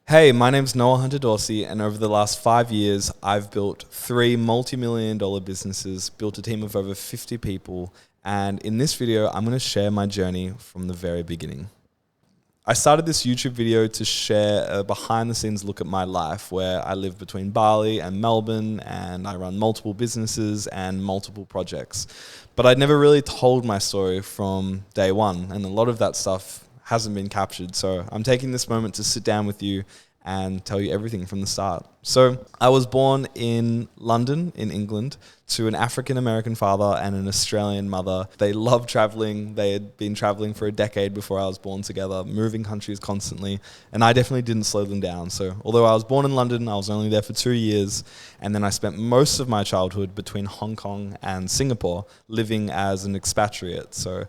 Hey, my name's Noah Hunter Dorsey, and over the last 5 years, I've built 3 multi-million-dollar businesses, built a team of over 50 people, and in this video, I'm going to share my journey from the very beginning. I started this YouTube video to share a behind-the-scenes look at my life, where I live between Bali and Melbourne, and I run multiple businesses and multiple projects. But I'd never really told my story from day one, and a lot of that stuff hasn't been captured. So I'm taking this moment to sit down with you and tell you everything from the start. So I was born in London, in England, to an African-American father and an Australian mother. They loved traveling. They had been traveling for a decade before I was born together, moving countries constantly, and I definitely didn't slow them down. So although I was born in London, I was only there for 2 years, and then I spent most of my childhood between Hong Kong and Singapore, living as an expatriate. So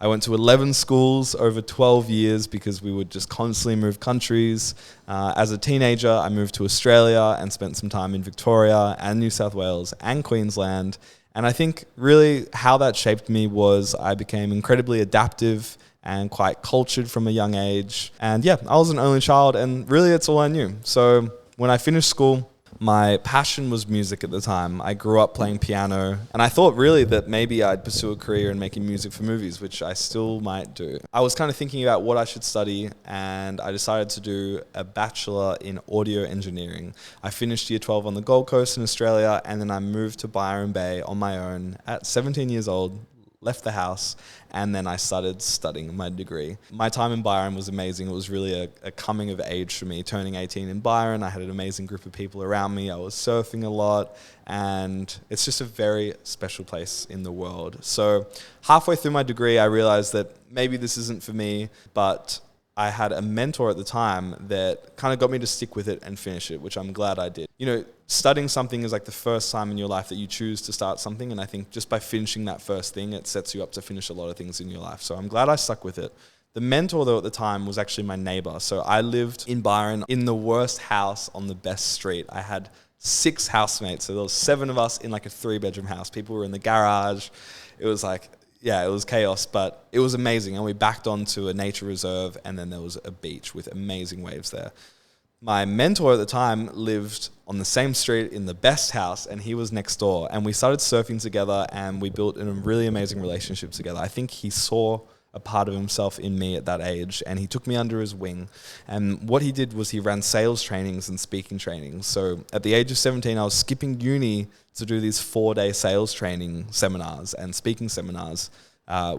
I went to 11 schools over 12 years because we would just constantly move countries. As a teenager, I moved to Australia and spent some time in Victoria and New South Wales and Queensland. And I think really how that shaped me was I became incredibly adaptive and quite cultured from a young age. And yeah, I was an only child, and really it's all I knew. So when I finished school, my passion was music at the time. I grew up playing piano, and I thought really that maybe I'd pursue a career in making music for movies, which I still might do. I was kind of thinking about what I should study, and I decided to do a bachelor in audio engineering. I finished year 12 on the Gold Coast in Australia, and then I moved to Byron Bay on my own at 17 years old, left the house, and then I started studying my degree. My time in Byron was amazing. It was really a coming of age for me. Turning 18 in Byron, I had an amazing group of people around me. I was surfing a lot, and it's just a very special place in the world. So halfway through my degree, I realized that maybe this isn't for me, but I had a mentor at the time that kind of got me to stick with it and finish it, which I'm glad I did. You know, studying something is like the first time in your life that you choose to start something, and I think just by finishing that first thing, it sets you up to finish a lot of things in your life. So I'm glad I stuck with it. The mentor, though, at the time was actually my neighbor. So I lived in Byron in the worst house on the best street. I had 6 housemates, so there was 7 of us in like a 3-bedroom house. People were in the garage. It was like, yeah, it was chaos, but it was amazing. And we backed onto a nature reserve, and then there was a beach with amazing waves there. My mentor at the time lived on the same street in the best house, and he was next door. And we started surfing together, and we built a really amazing relationship together. I think he saw a part of himself in me at that age, and he took me under his wing. And what he did was he ran sales trainings and speaking trainings. So at the age of 17, I was skipping uni to do these 4-day sales training seminars and speaking seminars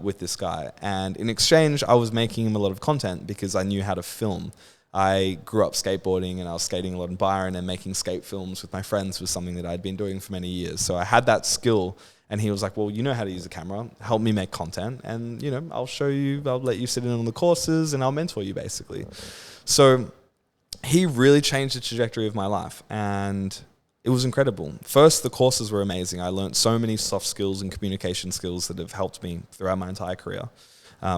with this guy. And in exchange, I was making him a lot of content because I knew how to film. I grew up skateboarding, and I was skating a lot in Byron, and making skate films with my friends was something that I'd been doing for many years. So I had that skill, and he was like, well, you know how to use a camera, help me make content, and I'll show you, I'll let you sit in on the courses, and I'll mentor you basically. So he really changed the trajectory of my life, and it was incredible. First, the courses were amazing. I learned so many soft skills and communication skills that have helped me throughout my entire career.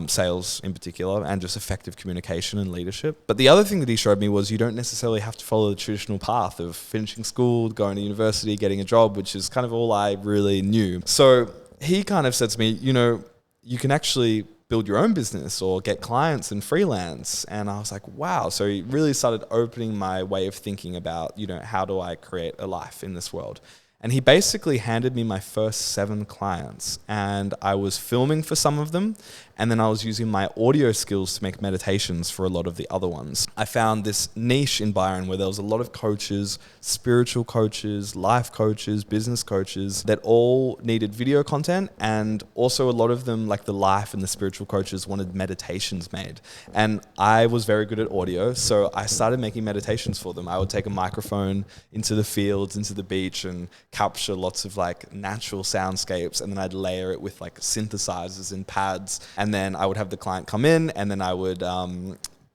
Sales in particular, and just effective communication and leadership. But the other thing that he showed me was you don't necessarily have to follow the traditional path of finishing school, going to university, getting a job, which is kind of all I really knew. So he kind of said to me, you can actually build your own business or get clients and freelance. And I was like, wow. So he really started opening my way of thinking about, how do I create a life in this world? And he basically handed me my first 7 clients, and I was filming for some of them, and then I was using my audio skills to make meditations for a lot of the other ones. I found this niche in Byron where there was a lot of coaches, spiritual coaches, life coaches, business coaches that all needed video content, and also a lot of them, like the life and the spiritual coaches, wanted meditations made. And I was very good at audio, so I started making meditations for them. I would take a microphone into the fields, into the beach, and capture lots of like natural soundscapes, and then I'd layer it with like synthesizers and pads, and then I would have the client come in, and then I would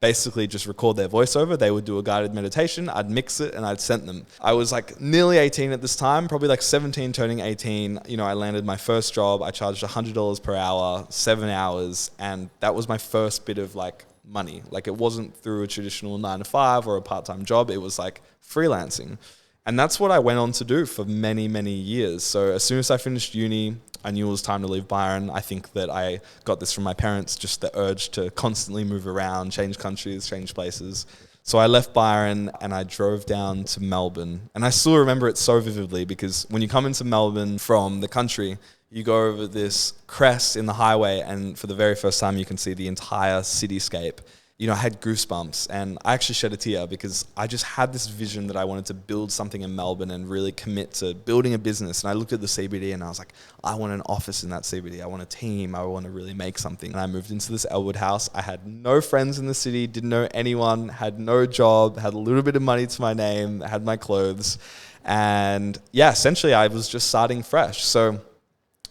basically just record their voiceover. They would do a guided meditation, I'd mix it, and I'd send them. I was like nearly 18 at this time, probably like 17 turning 18. I landed my first job. I charged $100 per hour, 7 hours, and that was my first bit of like money. Like it wasn't through a traditional 9 to 5 or a part-time job. It was like freelancing. And that's what I went on to do for many, many years. So as soon as I finished uni, I knew it was time to leave Byron. I think that I got this from my parents, just the urge to constantly move around, change countries, change places. So I left Byron and I drove down to Melbourne. And I still remember it so vividly because when you come into Melbourne from the country, you go over this crest in the highway and for the very first time you can see the entire cityscape. You know, I had goosebumps and I actually shed a tear because I just had this vision that I wanted to build something in Melbourne and really commit to building a business. And I looked at the CBD and I was like, I want an office in that CBD. I want a team. I want to really make something. And I moved into this Elwood house. I had no friends in the city, didn't know anyone, had no job, had a little bit of money to my name, had my clothes. And yeah, essentially I was just starting fresh. So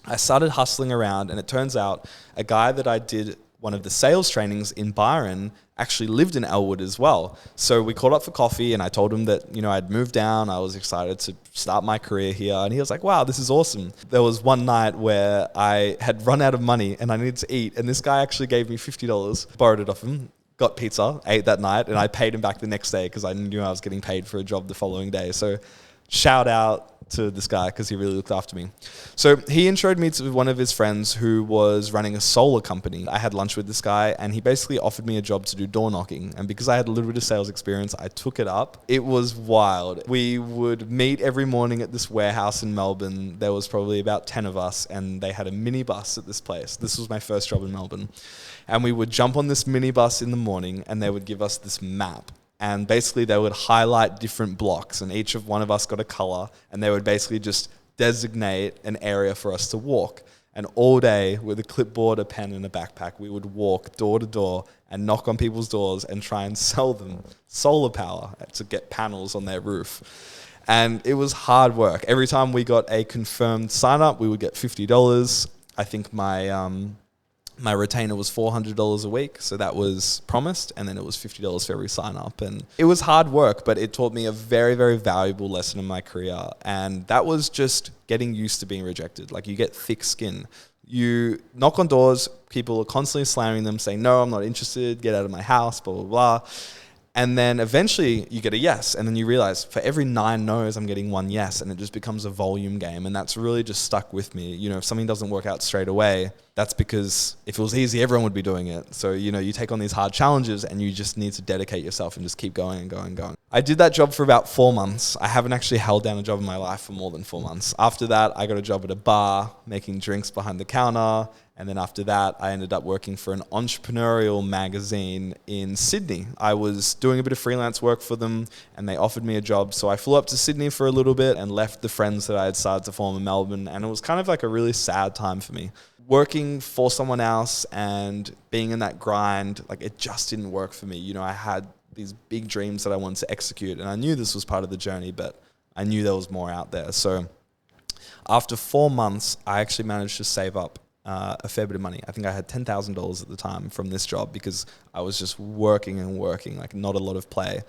I started hustling around and it turns out a guy that I did one of the sales trainings in Byron actually lived in Elwood as well. So we caught up for coffee and I told him that, you know, I'd moved down. I was excited to start my career here. And he was like, wow, this is awesome. There was one night where I had run out of money and I needed to eat. And this guy actually gave me $50, borrowed it off him, got pizza, ate that night, and I paid him back the next day because I knew I was getting paid for a job the following day. So shout out to this guy because he really looked after me. So he introduced me to one of his friends who was running a solar company. I had lunch with this guy and he basically offered me a job to do door knocking. And because I had a little bit of sales experience, I took it up. It was wild. We would meet every morning at this warehouse in Melbourne. There was probably about 10 of us and they had a minibus at this place. This was my first job in Melbourne. And we would jump on this minibus in the morning and they would give us this map. And basically they would highlight different blocks and each of one of us got a color and they would basically just designate an area for us to walk. And all day with a clipboard, a pen and a backpack, we would walk door to door and knock on people's doors and try and sell them solar power to get panels on their roof. And it was hard work. Every time we got a confirmed sign up, we would get $50. I think my retainer was $400 a week, so that was promised, and then it was $50 for every sign up. And it was hard work, but it taught me a very, very valuable lesson in my career, and that was just getting used to being rejected. Like, you get thick skin. You knock on doors, people are constantly slamming them, saying, no, I'm not interested, get out of my house, blah, blah, blah. And then eventually you get a yes. And then you realize for every 9 no's, I'm getting 1 yes. And it just becomes a volume game. And that's really just stuck with me. You know, if something doesn't work out straight away, that's because if it was easy, everyone would be doing it. So, you know, you take on these hard challenges and you just need to dedicate yourself and just keep going and going and going. I did that job for about 4 months. I haven't actually held down a job in my life for more than 4 months. After that, I got a job at a bar, making drinks behind the counter. And then after that, I ended up working for an entrepreneurial magazine in Sydney. I was doing a bit of freelance work for them and they offered me a job. So I flew up to Sydney for a little bit and left the friends that I had started to form in Melbourne. And it was kind of like a really sad time for me. Working for someone else and being in that grind, like, it just didn't work for me. You know, I had these big dreams that I wanted to execute and I knew this was part of the journey, but I knew there was more out there. So after 4 months, I actually managed to save up a fair bit of money. I think I had $10,000 at the time from this job because I was just working and working, like not a lot of play.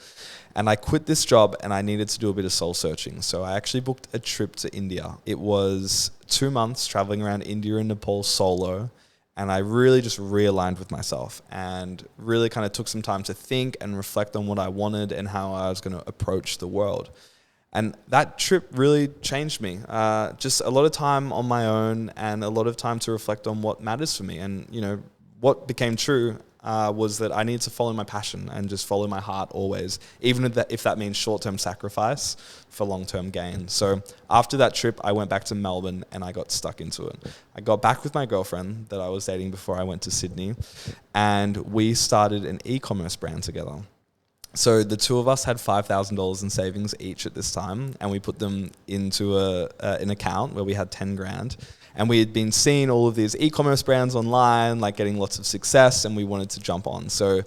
And I quit this job and I needed to do a bit of soul searching. So I actually booked a trip to India. It was 2 months traveling around India and Nepal solo. And I really just realigned with myself and really kind of took some time to think and reflect on what I wanted and how I was going to approach the world. And that trip really changed me. Just a lot of time on my own and a lot of time to reflect on what matters for me. And, you know, what became true was that I needed to follow my passion and just follow my heart always, even if that means short-term sacrifice for long-term gain. So after that trip, I went back to Melbourne and I got stuck into it. I got back with my girlfriend that I was dating before I went to Sydney, and we started an e-commerce brand together. So the two of us had $5,000 in savings each at this time, and we put them into an account where we had 10 grand. And we had been seeing all of these e-commerce brands online, like getting lots of success, and we wanted to jump on. So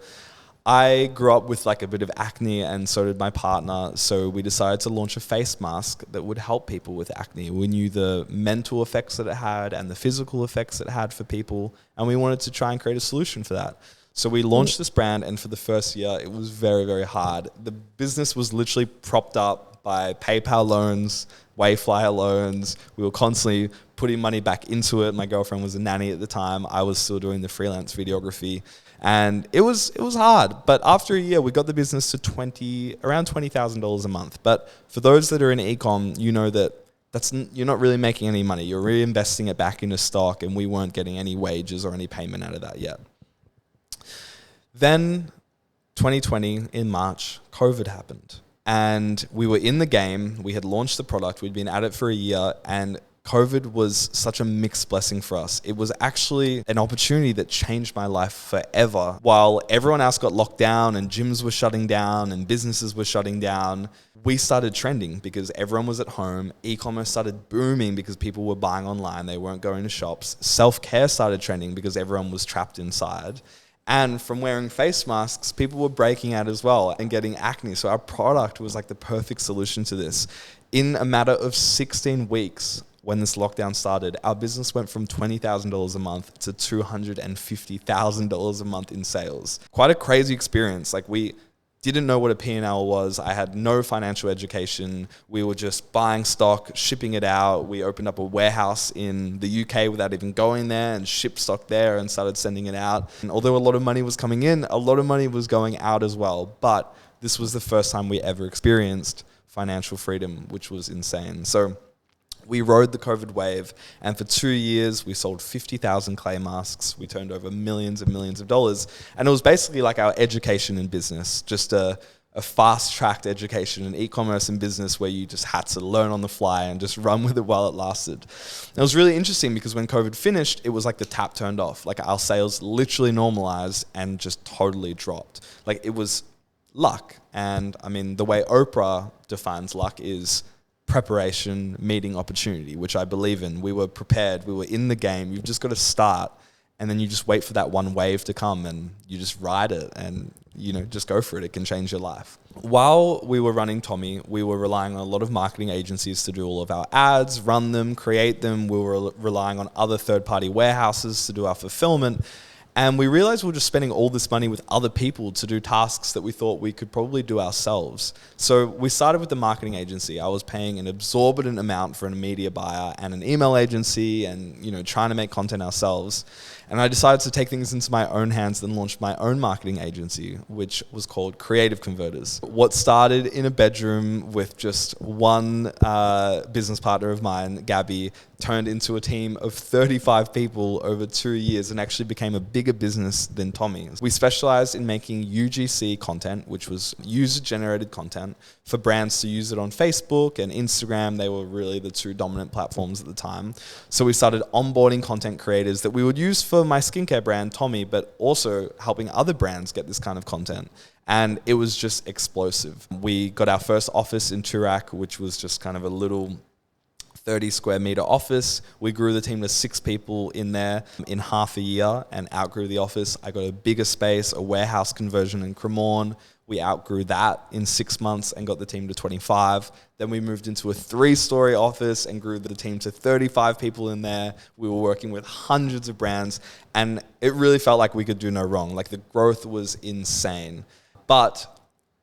I grew up with like a bit of acne, and so did my partner. So we decided to launch a face mask that would help people with acne. We knew the mental effects that it had and the physical effects it had for people, and we wanted to try and create a solution for that. So we launched this brand, and for the first year, it was very, very hard. The business was literally propped up by PayPal loans, Wayflyer loans. We were constantly putting money back into it. My girlfriend was a nanny at the time. I was still doing the freelance videography. And it was hard. But after a year, we got the business to around $20,000 a month. But for those that are in e-com, you know that you're not really making any money. You're reinvesting it back into stock, and we weren't getting any wages or any payment out of that yet. Then 2020 in March, COVID happened. And we were in the game. We had launched the product. We'd been at it for a year, and COVID was such a mixed blessing for us. It was actually an opportunity that changed my life forever. While everyone else got locked down and gyms were shutting down and businesses were shutting down, we started trending because everyone was at home. E-commerce started booming because people were buying online. They weren't going to shops. Self-care started trending because everyone was trapped inside. And from wearing face masks, people were breaking out as well and getting acne. So our product was like the perfect solution to this. In a matter of 16 weeks, when this lockdown started, our business went from $20,000 a month to $250,000 a month in sales. Quite a crazy experience. Like, we didn't know what a P&L was. I had no financial education. We were just buying stock, shipping it out. We opened up a warehouse in the UK without even going there and shipped stock there and started sending it out. And although a lot of money was coming in, a lot of money was going out as well. But this was the first time we ever experienced financial freedom, which was insane. So we rode the COVID wave, and for 2 years, we sold 50,000 clay masks. We turned over millions and millions of dollars. And it was basically like our education in business, just a fast-tracked education in e-commerce and business where you just had to learn on the fly and just run with it while it lasted. And it was really interesting because when COVID finished, it was like the tap turned off. Like, our sales literally normalized and just totally dropped. Like, it was luck. And I mean, the way Oprah defines luck is preparation meeting opportunity, which I believe in. We were prepared. We were in the game. You've just got to start, and then you just wait for that one wave to come, and you just ride it, and just go for it. It can change your life. While we were running Tommy, we were relying on a lot of marketing agencies to do all of our ads, run them, create them. We were relying on other third-party warehouses to do our fulfillment. And we realized we were just spending all this money with other people to do tasks that we thought we could probably do ourselves. So we started with the marketing agency. I was paying an exorbitant amount for a media buyer and an email agency and, trying to make content ourselves. And I decided to take things into my own hands and launch my own marketing agency, which was called Creative Converters. What started in a bedroom with just one business partner of mine, Gabby, turned into a team of 35 people over 2 years and actually became a bigger business than Tommy's. We specialized in making UGC content, which was user-generated content, for brands to use it on Facebook and Instagram. They were really the two dominant platforms at the time. So we started onboarding content creators that we would use for my skincare brand, Tommy, but also helping other brands get this kind of content. And it was just explosive. We got our first office in Toorak, which was just kind of a little 30 square meter office. We grew the team to 6 people in there in half a year and outgrew the office. I got a bigger space, a warehouse conversion in Cremorne. We outgrew that in 6 months and got the team to 25. Then we moved into a 3-story office and grew the team to 35 people in there. We were working with hundreds of brands, and it really felt like we could do no wrong. Like, the growth was insane. But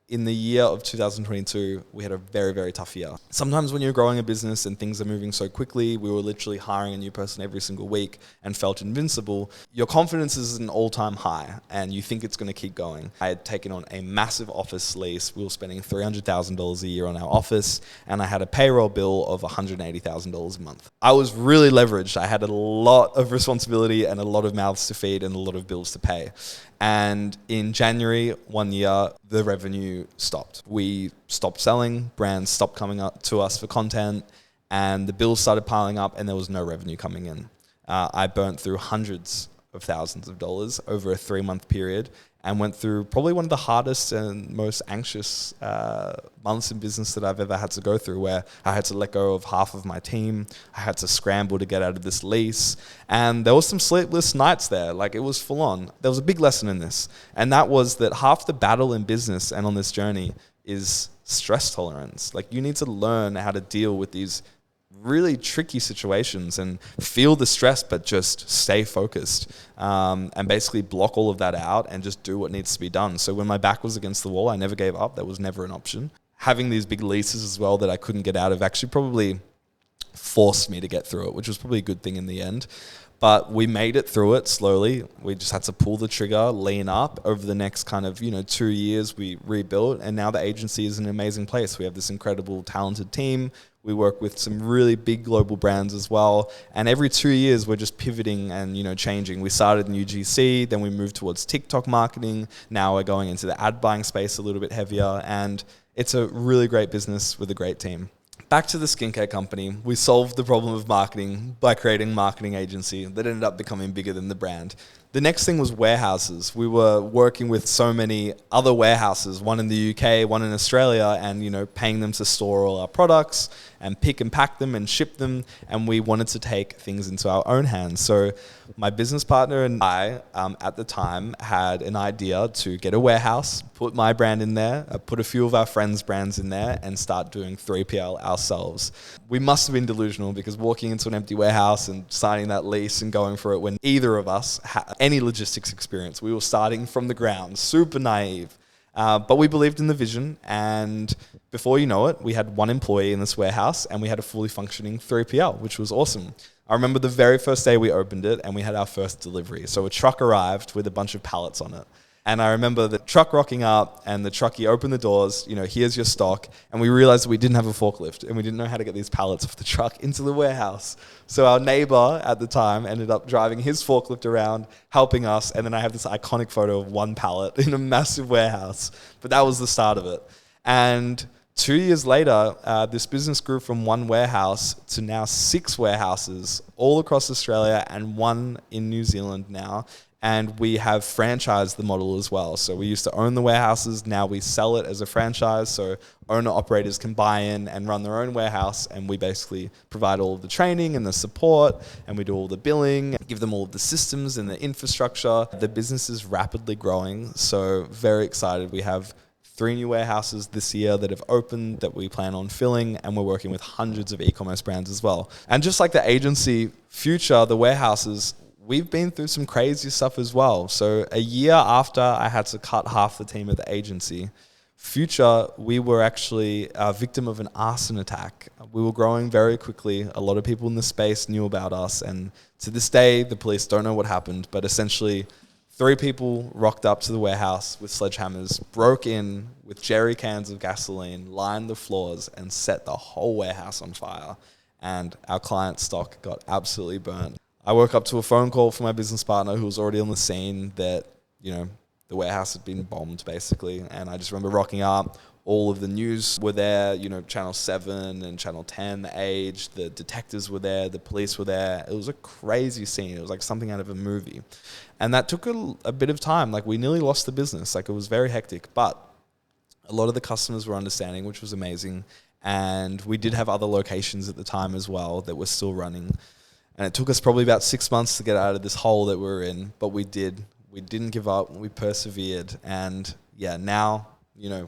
in the year of 2022, we had a very, very tough year. Sometimes when you're growing a business and things are moving so quickly, we were literally hiring a new person every single week and felt invincible. Your confidence is at an all-time high and you think it's going to keep going. I had taken on a massive office lease. We were spending $300,000 a year on our office, and I had a payroll bill of $180,000 a month. I was really leveraged. I had a lot of responsibility and a lot of mouths to feed and a lot of bills to pay. And in January, 1 year, the revenue stopped. We stopped selling, brands stopped coming up to us for content, and the bills started piling up and there was no revenue coming in. I burnt through hundreds of thousands of dollars over a 3-month period and went through probably one of the hardest and most anxious months in business that I've ever had to go through, where I had to let go of half of my team. I had to scramble to get out of this lease. And there was some sleepless nights there. Like, it was full on. There was a big lesson in this. And that was that half the battle in business and on this journey is stress tolerance. Like, you need to learn how to deal with these really tricky situations and feel the stress, but just stay focused and basically block all of that out and just do what needs to be done. So when my back was against the wall, I never gave up. That was never an option. Having these big leases as well that I couldn't get out of actually probably forced me to get through it, which was probably a good thing in the end. But we made it through it slowly. We just had to pull the trigger, lean up. Over the next kind of, 2 years, we rebuilt. And now the agency is an amazing place. We have this incredible, talented team. We work with some really big global brands as well. And every 2 years, we're just pivoting and, changing. We started in UGC, then we moved towards TikTok marketing. Now we're going into the ad buying space a little bit heavier. And it's a really great business with a great team. Back to the skincare company, we solved the problem of marketing by creating a marketing agency that ended up becoming bigger than the brand. The next thing was warehouses. We were working with so many other warehouses, one in the UK, one in Australia, and paying them to store all our products and pick and pack them and ship them. And we wanted to take things into our own hands. So my business partner and I, at the time, had an idea to get a warehouse, put my brand in there, put a few of our friends' brands in there, and start doing 3PL ourselves. We must have been delusional, because walking into an empty warehouse and signing that lease and going for it when either of us had any logistics experience. We were starting from the ground, super naive. But we believed in the vision, and before you know it, we had one employee in this warehouse and we had a fully functioning 3PL, which was awesome. I remember the very first day we opened it and we had our first delivery. So a truck arrived with a bunch of pallets on it. And I remember the truck rocking up, and the truckie opened the doors, here's your stock. And we realized we didn't have a forklift and we didn't know how to get these pallets off the truck into the warehouse. So our neighbor at the time ended up driving his forklift around, helping us. And then I have this iconic photo of one pallet in a massive warehouse. But that was the start of it. And 2 years later, this business grew from one warehouse to now 6 warehouses all across Australia and one in New Zealand now. And we have franchised the model as well. So we used to own the warehouses. Now we sell it as a franchise. So owner-operators can buy in and run their own warehouse. And we basically provide all of the training and the support. And we do all the billing, give them all of the systems and the infrastructure. The business is rapidly growing. So very excited. We have 3 new warehouses this year that have opened that we plan on filling. And we're working with hundreds of e-commerce brands as well. And just like the agency, future, the warehouses, we've been through some crazy stuff as well. So a year after I had to cut half the team at the agency, future, we were actually a victim of an arson attack. We were growing very quickly. A lot of people in the space knew about us. And to this day, the police don't know what happened. But essentially, 3 people rocked up to the warehouse with sledgehammers, broke in with jerry cans of gasoline, lined the floors, and set the whole warehouse on fire. And our client stock got absolutely burnt. I woke up to a phone call from my business partner who was already on the scene that, the warehouse had been bombed basically. And I just remember rocking up. All of the news were there, Channel 7 and Channel 10, The Age, the detectives were there, the police were there. It was a crazy scene. It was like something out of a movie. And that took a bit of time. Like we nearly lost the business. Like it was very hectic, but a lot of the customers were understanding, which was amazing. And we did have other locations at the time as well that were still running. And it took us probably about 6 months to get out of this hole that we were in, but we did. We didn't give up. We persevered. And yeah, now,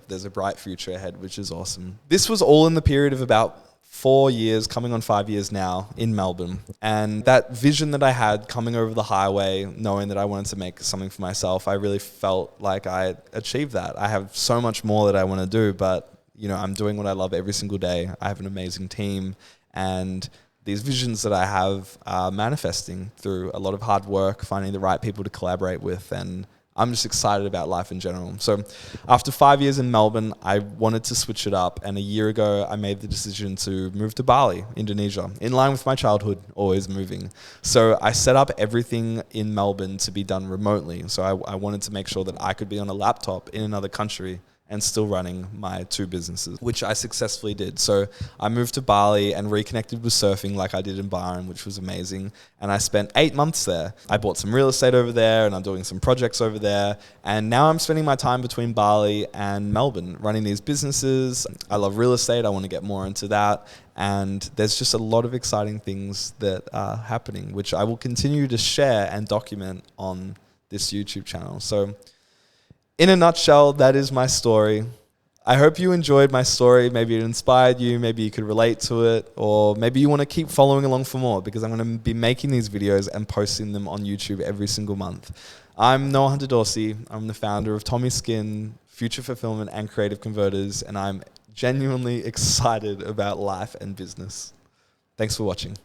there's a bright future ahead, which is awesome. This was all in the period of about 4 years, coming on 5 years now in Melbourne. And that vision that I had coming over the highway, knowing that I wanted to make something for myself, I really felt like I achieved that. I have so much more that I want to do, but, I'm doing what I love every single day. I have an amazing team, and these visions that I have are manifesting through a lot of hard work, finding the right people to collaborate with, and I'm just excited about life in general. So after 5 years in Melbourne, I wanted to switch it up, and a year ago, I made the decision to move to Bali, Indonesia, in line with my childhood, always moving. So I set up everything in Melbourne to be done remotely. So I wanted to make sure that I could be on a laptop in another country and still running my 2 businesses, which I successfully did. So I moved to Bali and reconnected with surfing like I did in Byron, which was amazing. And I spent 8 months there. I bought some real estate over there and I'm doing some projects over there. And now I'm spending my time between Bali and Melbourne running these businesses. I love real estate. I want to get more into that. And there's just a lot of exciting things that are happening, which I will continue to share and document on this YouTube channel. So in a nutshell, that is my story. I hope you enjoyed my story. Maybe it inspired you. Maybe you could relate to it. Or maybe you want to keep following along for more, because I'm going to be making these videos and posting them on YouTube every single month. I'm Noah Hunter Dorsey. I'm the founder of Tommy Skin, Future Fulfillment and Creative Converters. And I'm genuinely excited about life and business. Thanks for watching.